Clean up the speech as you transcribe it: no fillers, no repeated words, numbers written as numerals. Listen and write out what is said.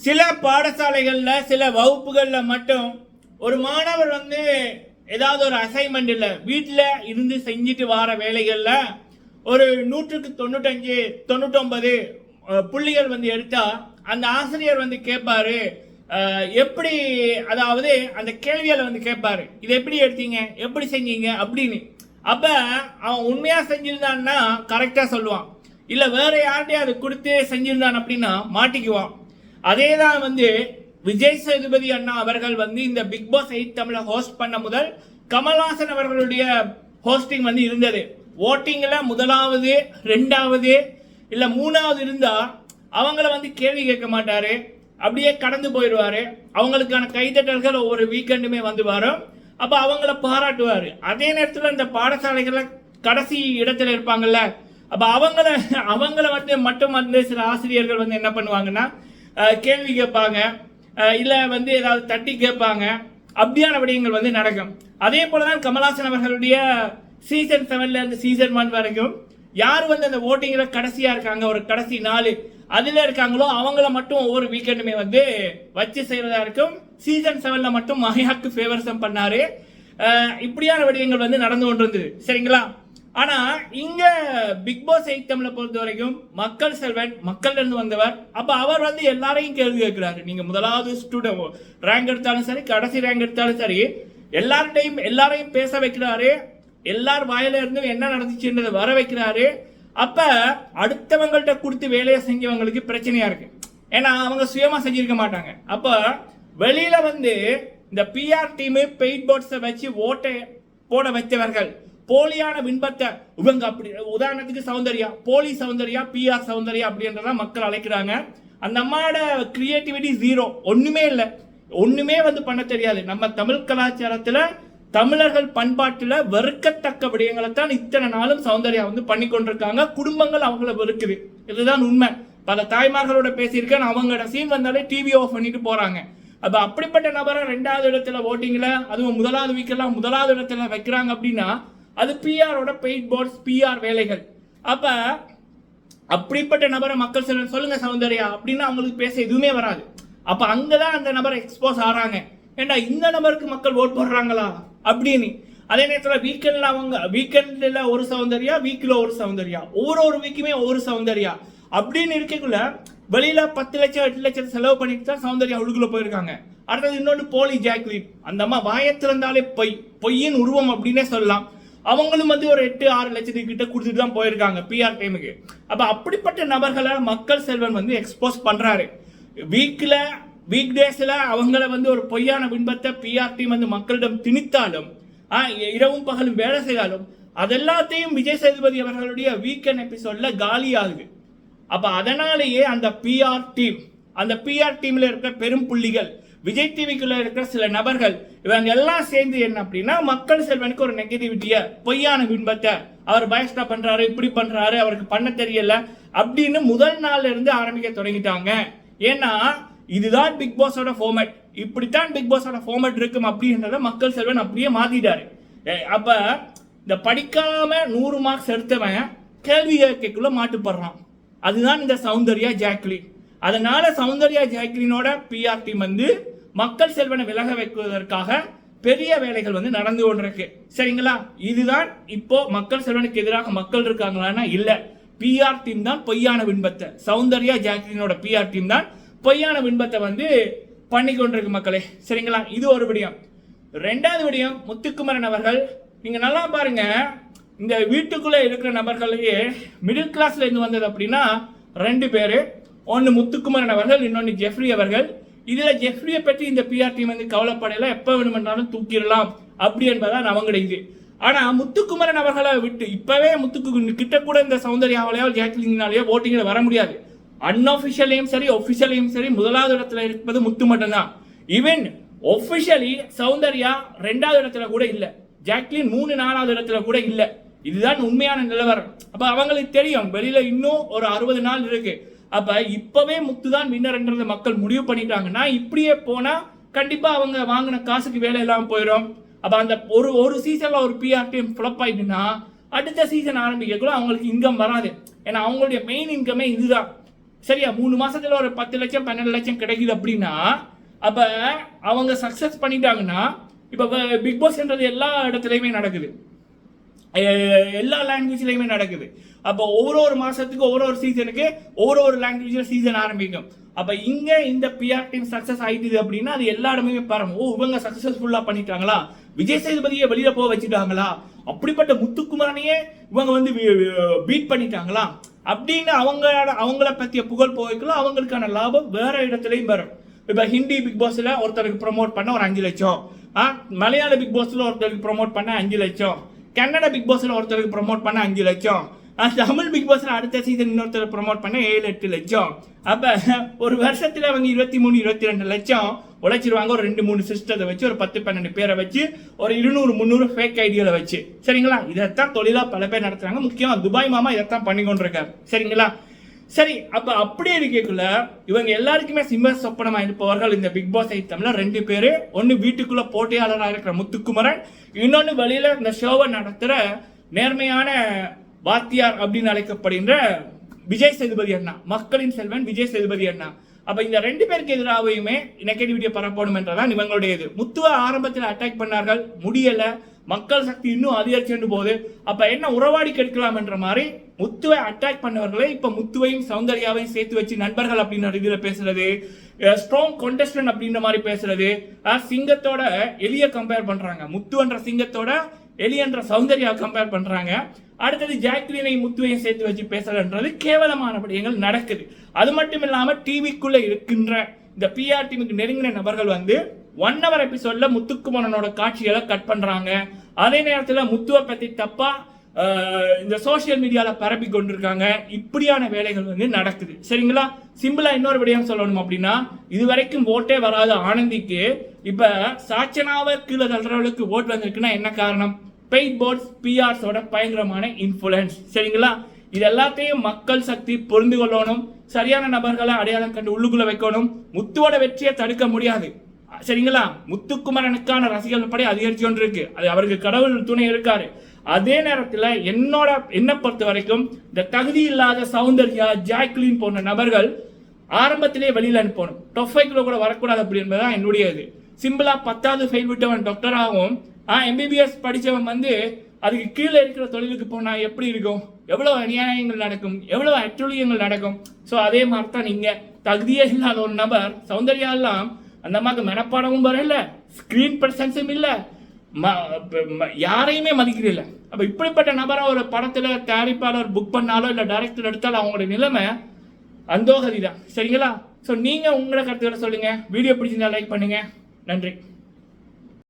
சில பாடசாலைகளில் சில வகுப்புகளில் மட்டும் ஒரு மாணவர் ஏதாவது ஒரு அசைன்மெண்ட் இல்லை வீட்டில் இருந்து செஞ்சுட்டு வர வேலைகளில் ஒரு 100க்கு 99 புள்ளிகள் எடுத்தா அந்த ஆசிரியர் கேட்பாரு, எப்படி, அதாவது அந்த கேள்விகளை கேட்பாரு, இதை எப்படி எடுத்தீங்க, எப்படி செஞ்சீங்க அப்படின்னு. அப்ப அவன் உண்மையா செஞ்சிருந்தான்னா கரெக்டா சொல்லுவான், இல்ல வேற யார்கிட்டயும் அதை கொடுத்து செஞ்சிருந்தான் அப்படின்னா மாட்டிக்குவான். அதே தான் விஜய் சேதுபதி அண்ணா அவர்கள் இந்த பிக் பாஸ் 8 தமிழ ஹோஸ்ட் பண்ண முதல் கமல்ஹாசன் அவர்களுடைய ஹோஸ்டிங் இருந்தது. ஓட்டிங்ல முதலாவது, ரெண்டாவது இல்ல மூணாவது இருந்தா அவங்கள கேள்வி கேட்க மாட்டாரு, அப்படியே கடந்து போயிடுவாரு. அவங்களுக்கான கைதட்டல்கள் ஒவ்வொரு வீக்கெண்டுமே வரும். அப்ப அவங்கள பாராட்டுவாரு. அதே நேரத்தில் இந்த பாடசாலைகள்ல கடைசி இடத்துல இருப்பாங்கல்ல, அப்ப அவங்கள மட்டும் சில ஆசிரியர்கள் என்ன பண்ணுவாங்கன்னா கேள்வி கேட்பாங்க, இல்ல ஏதாவது தட்டி கேட்பாங்க. அப்படியான விடயங்கள் நடக்கும். அதே போலதான் கமல்ஹாசன் அவர்களுடைய சீசன் 7ல இருந்து சீசன் 1 வரைக்கும் யார் அந்த ஓட்டிங்ல கடைசியா இருக்காங்க, ஒரு கடைசி 4 அதுல இருக்காங்களோ அவங்கள மட்டும் ஒவ்வொரு வீக்கெண்டுமே வச்சு செய்யறதா இருக்கும். சீசன் 7ல மட்டும் மஹியாக்கு ஃபேவரிசம் பண்ணாரு. இப்படியான விடயங்கள் நடந்து கொண்டிருந்தது. சரிங்களா? ஆனா இங்க பிக் பாஸ் 8 தமிழை பொறுத்த வரைக்கும் மக்கள் செல்வன், மக்கள் இருந்து வந்தவர். அப்ப அவர் எல்லாரையும் கேள்வி கேட்கிறாரு. நீங்க முதலாவது ஸ்டூடெண்ட் ரேங்க் எடுத்தாலும் சரி, கடைசி ரேங்க் எடுத்தாலும் சரி, எல்லாரையும் பேச வைக்கிறாரு. எல்லார் வாயில இருந்தும் என்ன நடந்துச்சுன்றதை வர வைக்கிறாரு. அப்ப அடுத்தவங்கள்ட்ட கொடுத்து வேலையை செஞ்சவங்களுக்கு பிரச்சனையா இருக்கு. ஏன்னா அவங்க சுயமா செஞ்சிருக்க மாட்டாங்க. அப்ப வெளியில இந்த பிஆர் டீம் பெயிட் போர்ட்ஸை வச்சு ஓட்டை போட வச்சவர்கள் போலியான பின்பத்தை இவங்க அப்படி, உதாரணத்துக்கு சௌந்தர்யா, போலி சௌந்தர்யா, பிஆர் சௌந்தர்யா அப்படின்றத மக்கள் அழைக்கிறாங்க. அந்த அம்மாவோட கிரியேட்டிவிட்டி 0, ஒண்ணுமே இல்லை, ஒண்ணுமே பண்ண தெரியாது. நம்ம தமிழ் கலாச்சாரத்துல தமிழர்கள் பண்பாட்டுல வெறுக்கத்தக்க விடயங்களை தான் இத்தனை நாளும் சௌந்தர்யா பண்ணி கொண்டிருக்காங்க. குடும்பங்கள் அவங்கள வெறுக்குது, இதுதான் உண்மை. பல தாய்மார்களோட பேசியிருக்கேன், அவங்களோட சீன் வந்தாலே டிவி ஆஃப் பண்ணிட்டு போறாங்க. அப்ப அப்படிப்பட்ட நபரை 2வது இடத்துல ஓட்டிங்ல, அதுவும் முதலாவது வீக்கெல்லாம் முதலாவது இடத்துல வைக்கிறாங்க அப்படின்னா அது பிஆரோட பெயிட் போர்ட்ஸ், பிஆர் வேலைகள். அப்ப அப்படிப்பட்ட நபரை மக்கள் சொல்லுங்க சௌந்தர்யா அப்படின்னா அவங்களுக்கு பேச எதுவுமே வராது. அப்ப அங்கதான் அந்த நபரை எக்ஸ்போஸ் ஆறாங்க. ஏண்டா இந்த நபருக்கு மக்கள் ஓட் போடுறாங்களா அப்படின்னு. அதே நேரத்தில் வீக்கெண்ட்ல ஒரு சௌந்தர்யா, வீக்கில் ஒரு சௌந்தர்யா, ஒவ்வொரு வீக்குமே ஒவ்வொரு சௌந்தர்யா அப்படின்னு இருக்கக்குள்ள வெளியில 10 லட்சம் 8 லட்சம் செலவு பண்ணிட்டு தான் சௌந்தர்யா உள்ளுக்குள்ள போயிருக்காங்க. அடுத்தது இன்னொன்று போலி ஜாக்லின். அந்த அம்மா வாயத்திருந்தாலே பொய்யின் உருவம் அப்படின்னே சொல்லலாம். அவங்களும் ஒரு 8-6 லட்சத்துக்கிட்ட கொடுத்துட்டு தான் போயிருக்காங்க பிஆர் டைமுக்கு. அப்ப அப்படிப்பட்ட நபர்களை மக்கள் செல்வன் எக்ஸ்போஸ் பண்றாரு. வீக் டேஸ்ல அவங்கள ஒரு பொய்யான பின்பத்தை பிஆர் டீம் மக்களிடம் திணித்தாலும், இரவும் பகலும் வேலை செய்தாலும் அதெல்லாத்தையும் விஜய் சேதுபதி அவர்களுடைய வீக்கெண்ட் எபிசோட்ல காலி ஆகுது. அப்ப அதனாலேயே அந்த பிஆர் டீம்ல இருக்கிற பெரும் புள்ளிகள், விஜய் டிவிக்குள்ள இருக்கிற சில நபர்கள், இவங்க எல்லாம் சேர்ந்து என்ன அப்படின்னா மக்கள் செல்வனுக்கு ஒரு நெகட்டிவிட்டிய, பொய்யான பின்பத்தை, அவர் பயஸ்டா பண்றாரு, இப்படி பண்றாரு, அவருக்கு பண்ண தெரியல அப்படின்னு முதல் நாள்ல இருந்து ஆரம்பிக்க தொடங்கிட்டாங்க. ஏன்னா இதுதான் பிக் பாஸோட ஃபார்மேட், இப்படித்தான் பிக் பாஸோட ஃபார்மேட் இருக்கும் அப்படின்றத மக்கள் செல்வன் அப்படியே மாத்திட்டாரு. அப்ப இந்த படிக்காம 100 மார்க்ஸ் எடுத்தவன் கேள்வி கேட்குள்ள மாட்டுப்படுறான். அதுதான் இந்த சௌந்தர்யா ஜாக்லின். அதனால சௌந்தர்யா ஜாக்லினோட பிஆர் டீம் மக்கள் செல்வனை விலக வைப்பதற்காக பெரிய வேலைகள் நடந்து கொண்டிருக்கு. சரிங்களா? இதுதான் இப்போ மக்கள் செல்வனுக்கு எதிராக மக்கள் இருக்காங்களா? இல்ல, பிஆர் டீம் தான் பொய்யான பின்பத்தை, சௌந்தர்யா ஜாக்லினோட பிஆர் டீம் தான் பொய்யான பின்பத்தை பண்ணி கொண்டிருக்கு மக்களே. சரிங்களா? இது ஒரு விடயம். 2வது விடயம், முத்துக்குமரன் அவர்கள். நீங்க நல்லா பாருங்க, இந்த வீட்டுக்குள்ள இருக்கிற நபர்களையே மிடில் கிளாஸ்ல இருந்து வந்தது அப்படின்னா 2 பேரு. ஒன்னு முத்துக்குமரன் அவர்கள், இன்னொன்னு ஜெஃப்ரி அவர்கள். இதுல ஜெஃப்ரியை பற்றி இந்த பிஆர் டீம் கவலைப்படையில, எப்ப வேணுமென்றாலும் தூக்கிடலாம் அப்படி என்பதான் அவங்களோட இது. ஆனா முத்துக்குமரன் அவர்களை விட்டு இப்பவே முத்துக்கு கிட்ட கூட இந்த சௌந்தர்யாவாலேயோ ஜாக்லினாலேயோ ஓட்டிங்ல வர முடியாது. அன்ஆபிஷியலையும் சரி, ஒபிஷியலையும் சரி, முதலாவது இடத்துல இருப்பது முத்து மட்டும்தான். ஈவன் ஒபிஷியலி சௌந்தர்யா 2வது இடத்துல கூட இல்ல, ஜாக்லின் 3-4வது இடத்துல கூட இல்ல. இதுதான் உண்மையான நிலவரம். அப்ப அவங்களுக்கு தெரியும் வெளியில இன்னும் ஒரு 60 நாள் இருக்கு. அப்ப இப்பவே முத்து தான் வின்னர்ன்றத மக்கள் முடிவு பண்ணிட்டாங்கன்னா, இப்படியே போனா கண்டிப்பா அவங்க வாங்கின காசுக்கு வேலை எல்லாம் போயிடும். அப்ப அந்த ஒரு சீசன்ல ஒரு பிஆர் டீம் ஃபிளப் ஆயிட்டுன்னா அடுத்த சீசன் ஆரம்பிக்கக்குள்ள அவங்களுக்கு இன்கம் வராது. ஏன்னா அவங்களுடைய மெயின் இன்கமே இதுதான். சரியா? 3 மாசத்துல ஒரு 10 லட்சம் 12 லட்சம் கிடைக்குது அப்படின்னா அப்ப அவங்க சக்சஸ் பண்ணிட்டாங்கன்னா, இப்ப பிக் பாஸ்ன்றது எல்லா இடத்துலயுமே நடக்குது, எல்லா லாங்குவேஜ்லயுமே நடக்குது. அப்போ ஒவ்வொரு மாசத்துக்கு ஒவ்வொரு சீசனுக்கு ஒவ்வொரு லாங்குவேஜ்ல சீசன் ஆரம்பிக்கும். அப்ப இங்க இந்த பிஆர் டீம் சக்சஸ் ஆயிடுது அப்படின்னா அது எல்லா இடமே பாருங்க, ஓ இவங்க சக்சஸ்ஃபுல்லா பண்ணிட்டாங்களா, விஜய் சேதுபதியை வெளியில போக வச்சுட்டாங்களா, அப்படிப்பட்ட முத்துக்குமரனையே இவங்க வந்து பீட் பண்ணிட்டாங்களா அப்படின்னு அவங்கள பத்திய புகழ் போய்க்கலாம். அவங்களுக்கான லாபம் வேற இடத்துலயும் வரும். இப்ப ஹிந்தி பிக் பாஸ்ல ஒருத்தருக்கு ப்ரொமோட் பண்ண ஒரு 5 லட்சம், மலையாள பிக் பாஸ்ல ஒருத்தருக்கு ப்ரொமோட் பண்ண 5 லட்சம், கன்னட பிக் பாஸ்ல ஒருத்தருக்கு ப்ரொமோட் பண்ண 5 லட்சம், தமிழ் பிக் பாஸ்ல அடுத்த சீசன் இன்னொருத்தர் ப்ரொமோட் பண்ண 7-8 லட்சம். அப்ப ஒரு வருஷத்துல அவங்க 23-22 லட்சம் உழைச்சிருவாங்க. ஒரு 2-3 சிஸ்டத்தை வச்சு, ஒரு 10-12 பேரை வச்சு, ஒரு 200-300 ஃபேக் ஐடியால வச்சு. சரிங்களா? இதைத்தான் தொழிலா பல பேர் நடத்துறாங்க. முக்கியமா துபாய் மாமா இதைத்தான் பண்ணி கொண்டிருக்காரு. சரிங்களா? சரி, அப்ப அப்படியே இருக்கக்குள்ள இவங்க எல்லாருக்குமே சிம்ம சொப்பனமா இருப்பவர்கள் இந்த பிக் பாஸ் ஐட்டம்ல 2 பேரு. ஒன்னு வீட்டுக்குள்ள போட்டியாளராக இருக்கிற முத்துக்குமரன், இன்னொன்னு வெளியில இந்த ஷோவை நடத்துற நேர்மையான வாத்தியார் அப்படின்னு அழைக்கப்படுகின்ற விஜய் சேதுபதி அண்ணா, மக்களின் செல்வன் விஜய் சேதுபதி அண்ணா. அப்ப இந்த 2 பேருக்கு எதிராகவுமே நெகட்டிவிட்டியை பரப்பணும் என்றதான் இவங்களுடையது. முத்துவ ஆரம்பத்தில் அட்டாக் பண்ணார்கள், முடியல, மக்கள் சக்தி இன்னும் அதிகரிச்சு போகுது. அப்ப என்ன உறவாடி கெடுக்கலாம் என்ற மாதிரி முத்துவை அட்டாக் பண்ணவர்களை இப்ப முத்துவையும் சௌந்தர்யாவையும் சேர்த்து வச்சு நண்பர்கள் அப்படின்ற இதுல பேசுறது, ஸ்ட்ராங் கான்டெஸ்டன்ட் அப்படின்ற மாதிரி பேசுறது, சிங்கத்தோட எலிய கம்பேர் பண்றாங்க, முத்துன்ற சிங்கத்தோட எலியன்ற சௌந்தர்யா கம்பேர் பண்றாங்க. அடுத்தது ஜாக்லினை முத்துவையும் சேர்த்து வச்சு பேசுறதுன்றது கேவலமான விடயங்கள் நடக்குது. அது மட்டும் இல்லாம டிவிக்குள்ள இருக்கின்ற இந்த பிஆர் டீமுக்கு நெருங்கின நபர்கள் வந்து 1 hour எபிசோட்ல முத்துக்குமரனோட காட்சிகளை கட் பண்றாங்க. அதே நேரத்தில் முத்துவை பத்தி தப்பா இந்த சோசியல் மீடியால பரப்பி கொண்டிருக்காங்க. இப்படியான வேலைகள் வந்து நடக்குது. சரிங்களா? சிம்பிளா இன்னொரு விடயம் சொல்லணும் அப்படின்னா, இதுவரைக்கும் ஓட்டே வராத ஆனந்திக்கு இப்ப சாச்சனாவை கீழே தள்ளுறவளுக்கு ஓட் வந்திருக்குன்னா என்ன காரணம்? பெய்ட் போர்ட்ஸ் பிஆர்ஸோட பயங்கரமான இன்ஃபுளுன்ஸ். சரிங்களா? இது எல்லாத்தையும் மக்கள் சக்தி புரிந்து கொள்ளணும். சரியான நபர்களை அடையாளம் கண்டு உள்ளுக்குள்ள வைக்கணும். முத்துவோட வெற்றியை தடுக்க முடியாது. சரிங்களா? முத்துக்குமரனுக்கான ரசிகர்கள் படை அதிகரிச்சு கொண்டு இருக்கு. அது அவருக்கு கடவுள் துணை இருக்காரு. அதே நேரத்தில் என்னை பொறுத்த வரைக்கும் இந்த தகுதி இல்லாத சௌந்தர்யா, ஜாக்லின் போன்ற நபர்கள் ஆரம்பத்திலே வெளியில அனுப்பணும். டாப் 5 கூட வரக்கூடாது அப்படி என்பதுதான் என்னுடைய இது. சிம்பிளா 10வது ஃபெயில் விட்டவன் டாக்டர் ஆகும், எம்பிபிஎஸ் படிச்சவன் வந்து அதுக்கு கீழே இருக்கிற தொழிலுக்கு போனா எப்படி இருக்கும்? எவ்வளவு அநியாயங்கள் நடக்கும், எவ்வளவு அட்டுழியங்கள் நடக்கும். ஸோ அதே மாதிரி தான் நீங்க தகுதியே இல்லாத ஒரு நபர் சௌந்தர்யா எல்லாம் அந்த மாதிரி மனப்பாடமும் வரல, ஸ்கிரீன் பிரசன்ஸும் இல்ல, யாரையுமே மதிக்கிறதில்ல. அப்ப இப்படிப்பட்ட நபரை ஒரு படத்துல தயாரிப்பாளர் புக் பண்ணாலோ இல்ல டைரக்டர் எடுத்தாலும் அவங்களுடைய நிலைமை அந்தோகதி தான். சரிங்களா? ஸோ நீங்க உங்களோட கருத்துக்களை சொல்லுங்க. வீடியோ பிடிச்சிருந்தா லைக் பண்ணுங்க. நன்றி.